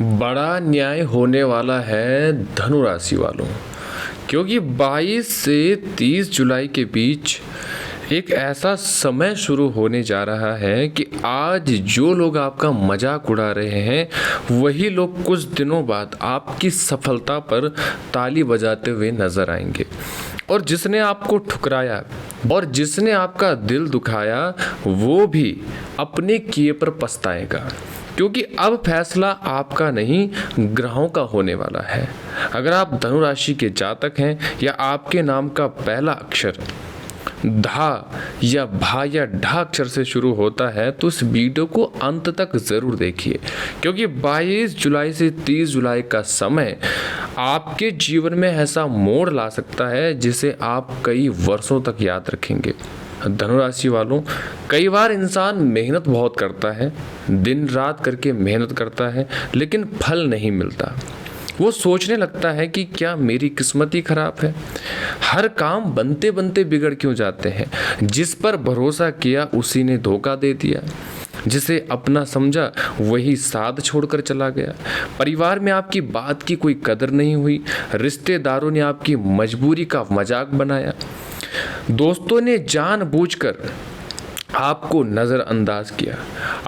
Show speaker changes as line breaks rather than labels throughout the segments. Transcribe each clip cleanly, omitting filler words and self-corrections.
बड़ा न्याय होने वाला है धनु राशि वालों, क्योंकि 22 से 30 जुलाई के बीच एक ऐसा समय शुरू होने जा रहा है कि आज जो लोग आपका मजाक उड़ा रहे हैं वही लोग कुछ दिनों बाद आपकी सफलता पर ताली बजाते हुए नजर आएंगे। और जिसने आपको ठुकराया और जिसने आपका दिल दुखाया वो भी अपने किए पर पछताएगा, क्योंकि अब फैसला आपका नहीं ग्रहों का होने वाला है। अगर आप धनु राशि के जातक हैं या आपके नाम का पहला अक्षर धा या भा या ढा अक्षर से शुरू होता है तो इस वीडियो को अंत तक ज़रूर देखिए, क्योंकि 22 जुलाई से 30 जुलाई का समय आपके जीवन में ऐसा मोड़ ला सकता है जिसे आप कई वर्षों तक याद रखेंगे। धनु राशि वालों, कई बार इंसान मेहनत बहुत करता है, दिन रात करके मेहनत करता है, लेकिन फल नहीं मिलता। वो सोचने लगता है कि क्या मेरी किस्मत ही खराब है, हर काम बनते बनते बिगड़ क्यों जाते हैं, जिस पर भरोसा किया उसी ने धोखा दे दिया, जिसे अपना समझा वही साथ छोड़कर चला गया। परिवार में आपकी बात की कोई कदर नहीं हुई, रिश्तेदारों ने आपकी मजबूरी का मजाक बनाया, दोस्तों ने जानबूझकर आपको नज़रअंदाज किया।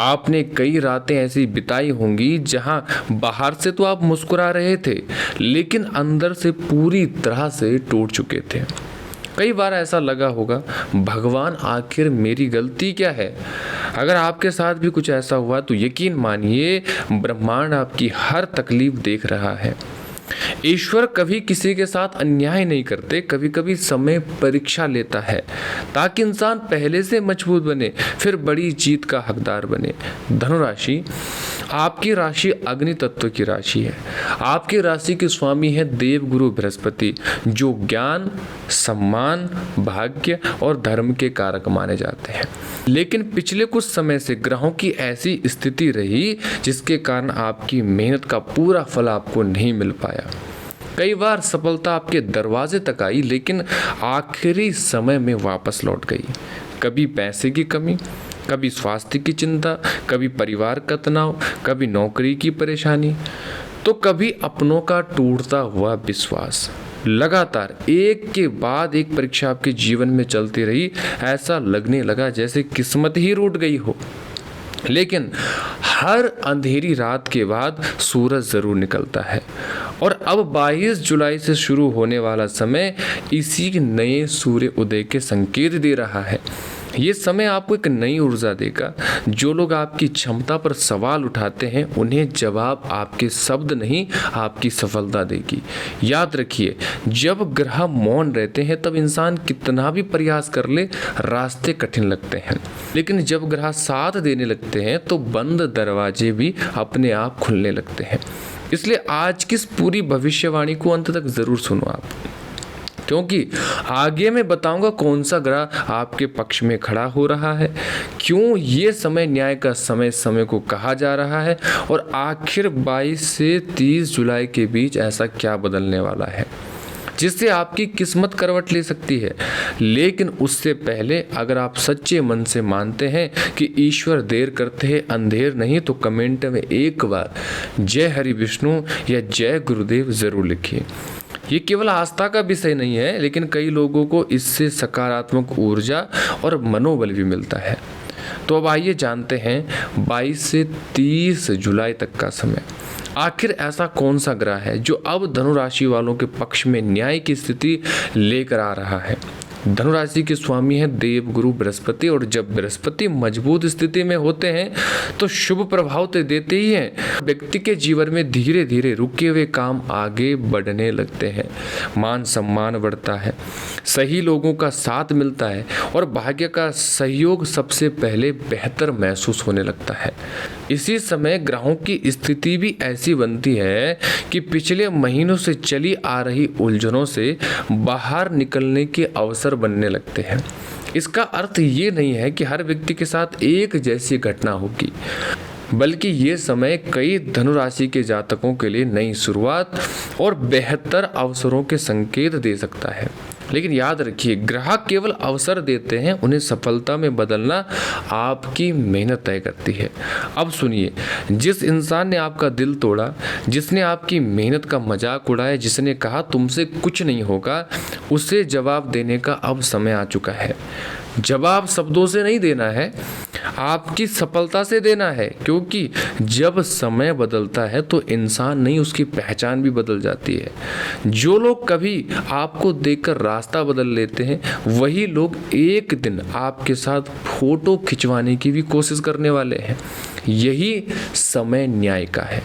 आपने कई रातें ऐसी बिताई होंगी जहां बाहर से तो आप मुस्कुरा रहे थे लेकिन अंदर से पूरी तरह से टूट चुके थे। कई बार ऐसा लगा होगा, भगवान आखिर मेरी गलती क्या है। अगर आपके साथ भी कुछ ऐसा हुआ तो यकीन मानिए ब्रह्मांड आपकी हर तकलीफ देख रहा है। ईश्वर कभी किसी के साथ अन्याय नहीं करते, कभी कभी समय परीक्षा लेता है ताकि इंसान पहले से मजबूत बने, फिर बड़ी जीत का हकदार बने। धनु राशि, आपकी राशि अग्नि तत्व की राशि है। आपकी राशि के स्वामी है देवगुरु बृहस्पति, जो ज्ञान, सम्मान, भाग्य और धर्म के कारक माने जाते हैं। लेकिन पिछले कुछ समय से ग्रहों की ऐसी स्थिति रही जिसके कारण आपकी मेहनत का पूरा फल आपको नहीं मिल पाया। कई बार सफलता आपके दरवाजे तक आई लेकिन आखिरी समय में वापस लौट गई। कभी पैसे की कमी, कभी स्वास्थ्य की चिंता, कभी परिवार का तनाव, कभी नौकरी की परेशानी, तो कभी अपनों का टूटता हुआ विश्वास। लगातार एक के बाद एक परीक्षा आपके जीवन में चलती रही। ऐसा लगने लगा जैसे किस्मत ही रूठ गई हो, लेकिन हर अंधेरी रात के बाद सूरज जरूर निकलता है। और अब 22 जुलाई से शुरू होने वाला समय इसी नए सूर्य उदय के संकेत दे रहा है। ये समय आपको एक नई ऊर्जा देगा। जो लोग आपकी क्षमता पर सवाल उठाते हैं उन्हें जवाब आपके शब्द नहीं, आपकी सफलता देगी। याद रखिए, जब ग्रह मौन रहते हैं तब इंसान कितना भी प्रयास कर ले रास्ते कठिन लगते हैं, लेकिन जब ग्रह साथ देने लगते हैं तो बंद दरवाजे भी अपने आप खुलने लगते हैं। इसलिए आज की इस पूरी भविष्यवाणी को अंत तक जरूर सुनो आप, क्योंकि आगे मैं बताऊंगा कौन सा ग्रह आपके पक्ष में खड़ा हो रहा है, क्यों ये समय न्याय का समय को कहा जा रहा है, और आखिर 22 से 30 जुलाई के बीच ऐसा क्या बदलने वाला है जिससे आपकी किस्मत करवट ले सकती है। लेकिन उससे पहले अगर आप सच्चे मन से मानते हैं कि ईश्वर देर करते हैं अंधेर नहीं, तो कमेंट में एक बार जय हरि विष्णु या जय गुरुदेव जरूर लिखिए। ये केवल आस्था का विषय नहीं है, लेकिन कई लोगों को इससे सकारात्मक ऊर्जा और मनोबल भी मिलता है। तो अब आइए जानते हैं 22 से 30 जुलाई तक का समय आखिर ऐसा कौन सा ग्रह है जो अब धनु राशि वालों के पक्ष में न्याय की स्थिति लेकर आ रहा है। धनु राशि के स्वामी है देवगुरु बृहस्पति, और जब बृहस्पति मजबूत स्थिति में होते हैं तो शुभ प्रभाव तो देते ही हैं, व्यक्ति के जीवन में धीरे धीरे रुके हुए काम आगे बढ़ने लगते हैं, मान सम्मान बढ़ता है, सही लोगों का साथ मिलता है और भाग्य का सहयोग सबसे पहले बेहतर महसूस होने लगता है। इसी समय ग्रहों की स्थिति भी ऐसी बनती है कि पिछले महीनों से चली आ रही उलझनों से बाहर निकलने के अवसर बनने लगते हैं। इसका अर्थ ये नहीं है कि हर व्यक्ति के साथ एक जैसी घटना होगी, बल्कि ये समय कई धनु राशि के जातकों के लिए नई शुरुआत और बेहतर अवसरों के संकेत दे सकता है। लेकिन याद रखिए, ग्राहक केवल अवसर देते हैं, उन्हें सफलता में बदलना आपकी मेहनत तय करती है। अब सुनिए, जिस इंसान ने आपका दिल तोड़ा, जिसने आपकी मेहनत का मजाक उड़ाया, जिसने कहा तुमसे कुछ नहीं होगा, उसे जवाब देने का अब समय आ चुका है। जवाब शब्दों से नहीं देना है, आपकी सफलता से देना है, क्योंकि जब समय बदलता है तो इंसान नहीं, उसकी पहचान भी बदल जाती है। जो लोग कभी आपको देखकर रास्ता बदल लेते हैं, वही लोग एक दिन आपके साथ फोटो खिंचवाने की भी कोशिश करने वाले हैं। यही समय न्याय का है।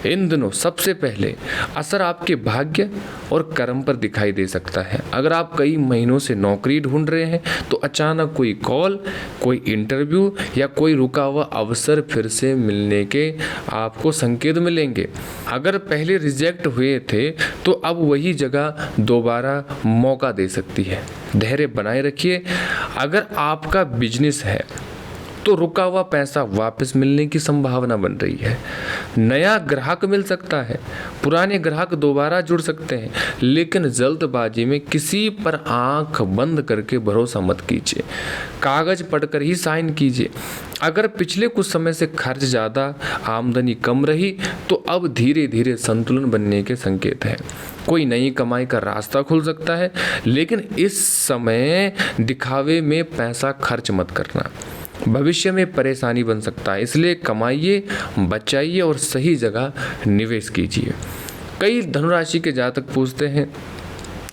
इन दिनों सबसे पहले असर आपके भाग्य और कर्म पर दिखाई दे सकता है। अगर आप कई महीनों से नौकरी ढूंढ रहे हैं तो अचानक कोई कॉल, कोई इंटरव्यू या कोई रुका हुआ अवसर फिर से मिलने के आपको संकेत मिलेंगे। अगर पहले रिजेक्ट हुए थे तो अब वही जगह दोबारा मौका दे सकती है। धैर्य बनाए रखिए। अगर आपका बिजनेस है तो रुका हुआ पैसा वापस मिलने की संभावना बन रही है। नया ग्राहक मिल सकता है, पुराने ग्राहक दोबारा जुड़ सकते हैं, लेकिन जल्दबाजी में किसी पर आंख बंद करके भरोसा मत कीजिए। कागज पढ़कर ही साइन कीजिए। अगर पिछले कुछ समय से खर्च ज़्यादा, आमदनी कम रही, तो अब धीरे धीरे संतुलन बनने के संकेत हैं। कोई नई कमाई का रास्ता खुल सकता है, लेकिन इस समय दिखावे में पैसा खर्च मत करना, भविष्य में परेशानी बन सकता है। इसलिए कमाइए, बचाइए और सही जगह निवेश कीजिए। कई धनुराशि के जातक पूछते हैं,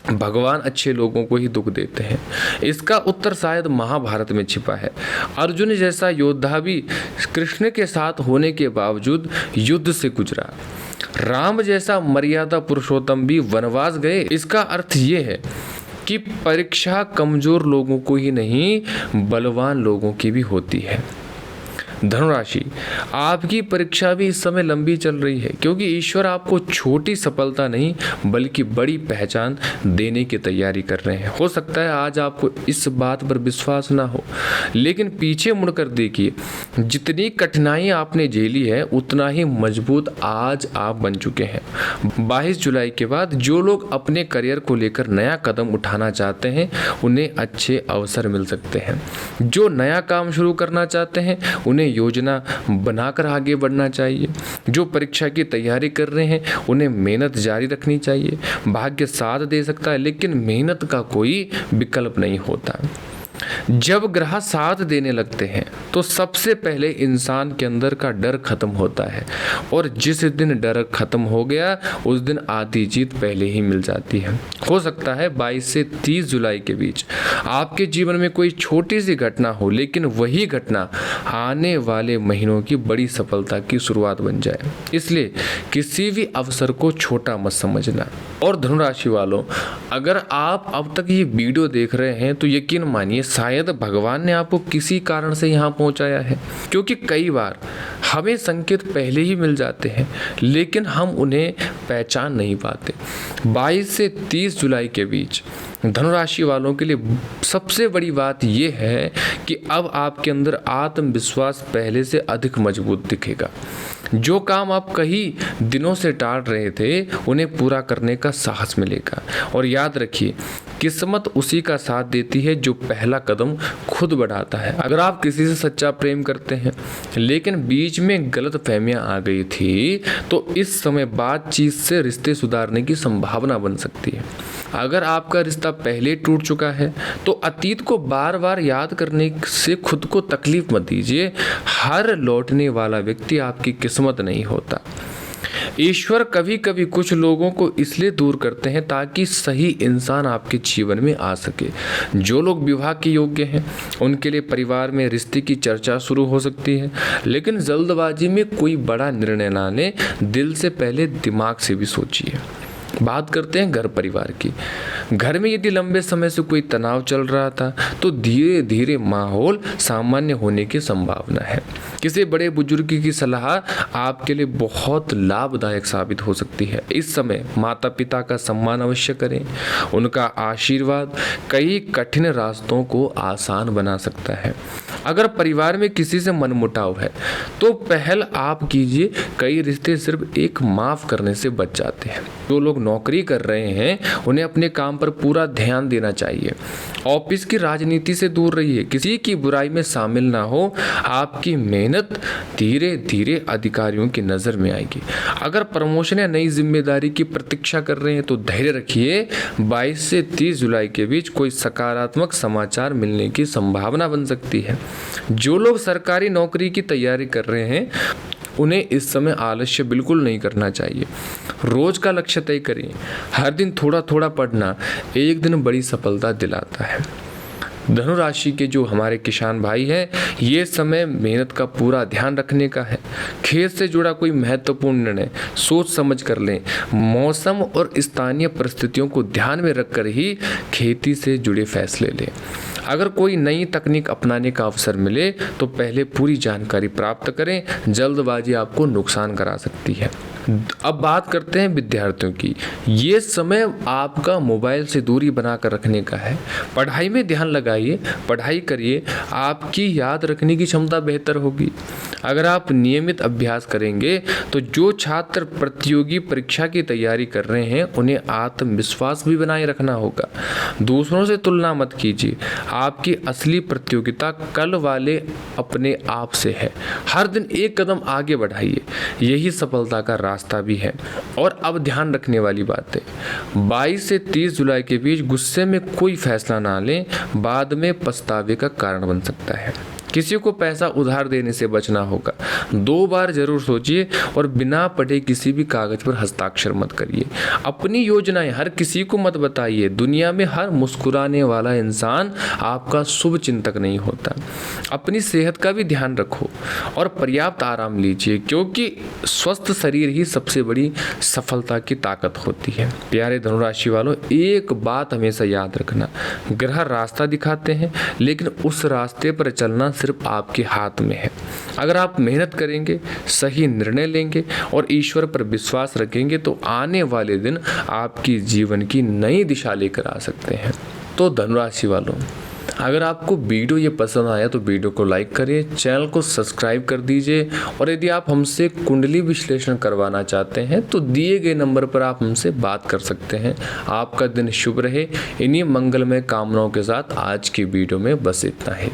भगवान अच्छे लोगों को ही दुख देते हैं। इसका उत्तर शायद महाभारत में छिपा है। अर्जुन जैसा योद्धा भी कृष्ण के साथ होने के बावजूद युद्ध से गुजरा। राम जैसा मर्यादा पुरुषोत्तम भी वनवास गए। इसका अर्थ ये है कि परीक्षा कमजोर लोगों को ही नहीं, बलवान लोगों की भी होती है। धनुराशि, आपकी परीक्षा भी इस समय लंबी चल रही है, क्योंकि ईश्वर आपको छोटी सफलता नहीं बल्कि बड़ी पहचान देने की तैयारी कर रहे हैं। हो सकता है आज आपको इस बात पर विश्वास ना हो, लेकिन पीछे मुड़कर देखिए, जितनी कठिनाई आपने झेली है उतना ही मजबूत आज आप बन चुके हैं। 22 जुलाई के बाद जो लोग अपने करियर को लेकर नया कदम उठाना चाहते हैं, उन्हें अच्छे अवसर मिल सकते हैं। जो नया काम शुरू करना चाहते हैं, उन्हें योजना बनाकर आगे बढ़ना चाहिए। जो परीक्षा की तैयारी कर रहे हैं, उन्हें मेहनत जारी रखनी चाहिए। भाग्य साथ दे सकता है, लेकिन मेहनत का कोई विकल्प नहीं होता। जब ग्रह साथ देने लगते हैं तो सबसे पहले इंसान के अंदर का डर खत्म होता है, और जिस दिन डर खत्म हो गया उस दिन आधी जीत पहले ही मिल जाती है। हो सकता है 22 से 30 जुलाई के बीच आपके जीवन में कोई छोटी सी घटना हो, लेकिन वही घटना आने वाले महीनों की बड़ी सफलता की शुरुआत बन जाए। इसलिए किसी भी अवसर को छोटा मत समझना। और धनुराशि वालों, अगर आप अब तक ये वीडियो देख रहे हैं तो यकीन मानिए शायद भगवान ने आपको किसी कारण से यहाँ पहुँचाया है, क्योंकि कई बार हमें संकेत पहले ही मिल जाते हैं लेकिन हम उन्हें पहचान नहीं पाते। 22 से 30 जुलाई के बीच धनुराशि वालों के लिए सबसे बड़ी बात यह है कि अब आपके अंदर आत्मविश्वास पहले से अधिक मजबूत दिखेगा। जो काम आप कई दिनों से टाल रहे थे, उन्हें पूरा करने का साहस मिलेगा। और याद रखिए, किस्मत उसी का साथ देती है जो पहला कदम खुद बढ़ाता है। अगर आप किसी से सच्चा प्रेम करते हैं लेकिन बीच में गलत फहमियाँ आ गई थी, तो इस समय बातचीत से रिश्ते सुधारने की संभावना बन सकती है। अगर आपका रिश्ता पहले टूट चुका है तो अतीत को बार बार याद करने से खुद को तकलीफ मत दीजिए। हर लौटने वाला व्यक्ति आपकी किस्मत नहीं होता। ईश्वर कभी कभी कुछ लोगों को इसलिए दूर करते हैं ताकि सही इंसान आपके जीवन में आ सके। जो लोग विवाह के योग्य हैं, उनके लिए परिवार में रिश्ते की चर्चा शुरू हो सकती है, लेकिन जल्दबाजी में कोई बड़ा निर्णय ना लें। दिल से पहले दिमाग से भी सोचिए। बात करते हैं घर परिवार की। घर में यदि लंबे समय से कोई तनाव चल रहा था तो धीरे धीरे माहौल सामान्य होने की संभावना है। किसी बड़े बुजुर्ग की सलाह आपके लिए बहुत लाभदायक साबित हो सकती है। इस समय माता पिता का सम्मान अवश्य करें। उनका आशीर्वाद कई कठिन रास्तों को आसान बना सकता है। अगर परिवार में किसी से मनमुटाव है तो पहल आप कीजिए। कई रिश्ते सिर्फ एक माफ करने से बच जाते हैं। जो लोग नौकरी कर रहे हैं उन्हें अपने काम पर पूरा ध्यान देना चाहिए। ऑफिस की राजनीति से दूर रहिए। किसी की बुराई में शामिल ना हो। आपकी मेहनत धीरे धीरे अधिकारियों की नज़र में आएगी। अगर प्रमोशन या नई जिम्मेदारी की प्रतीक्षा कर रहे हैं तो धैर्य रखिए। 22 से 30 जुलाई के बीच कोई सकारात्मक समाचार मिलने की संभावना बन सकती है। जो लोग सरकारी नौकरी की तैयारी कर रहे हैं उन्हें इस समय आलस्य बिल्कुल नहीं करना चाहिए। रोज का लक्ष्य तय करें। हर दिन थोड़ा थोड़ा पढ़ना एक दिन बड़ी सफलता दिलाता है। धनु राशि के जो हमारे किसान भाई हैं, ये समय मेहनत का पूरा ध्यान रखने का है। खेत से जुड़ा कोई महत्वपूर्ण निर्णय सोच समझ कर लें। मौसम और स्थानीय परिस्थितियों को ध्यान में रखकर ही खेती से जुड़े फैसले लें। अगर कोई नई तकनीक अपनाने का अवसर मिले तो पहले पूरी जानकारी प्राप्त करें। जल्दबाजी आपको नुकसान करा सकती है। अब बात करते हैं विद्यार्थियों की। ये समय आपका मोबाइल से दूरी बनाकर रखने का है। पढ़ाई में ध्यान लगाइए, पढ़ाई करिए। आपकी याद रखने की क्षमता बेहतर होगी अगर आप नियमित अभ्यास करेंगे। तो जो छात्र प्रतियोगी परीक्षा की तैयारी कर रहे हैं उन्हें आत्मविश्वास भी बनाए रखना होगा। दूसरों से तुलना मत कीजिए। आपकी असली प्रतियोगिता कल वाले अपने आप से है। हर दिन एक कदम आगे बढ़ाइए, यही सफलता का रास्ता भी है। और अब ध्यान रखने वाली बात है, 22 से 30 जुलाई के बीच गुस्से में कोई फैसला ना लें, बाद में पछतावे का कारण बन सकता है। किसी को पैसा उधार देने से बचना होगा। 2 बार जरूर सोचिए और बिना पढ़े किसी भी कागज पर हस्ताक्षर मत करिए। अपनी योजनाएं हर किसी को मत बताइए। दुनिया में हर मुस्कुराने वाला इंसान आपका शुभ चिंतक नहीं होता। अपनी सेहत का भी ध्यान रखो और पर्याप्त आराम लीजिए, क्योंकि स्वस्थ शरीर ही सबसे बड़ी सफलता की ताकत होती है। प्यारे धनुराशि वालों, एक बात हमेशा याद रखना, ग्रह रास्ता दिखाते हैं लेकिन उस रास्ते पर चलना सिर्फ आपके हाथ में है। अगर आप मेहनत करेंगे, सही निर्णय लेंगे और ईश्वर पर विश्वास रखेंगे तो आने वाले दिन आपकी जीवन की नई दिशा लेकर आ सकते हैं। तो धनुराशि वालों, अगर आपको वीडियो ये पसंद आया तो वीडियो को लाइक करिए, चैनल को सब्सक्राइब कर दीजिए और यदि आप हमसे कुंडली विश्लेषण करवाना चाहते हैं तो दिए गए नंबर पर आप हमसे बात कर सकते हैं। आपका दिन शुभ रहे। इन्हीं मंगलमय कामनाओं के साथ आज की वीडियो में बस इतना ही।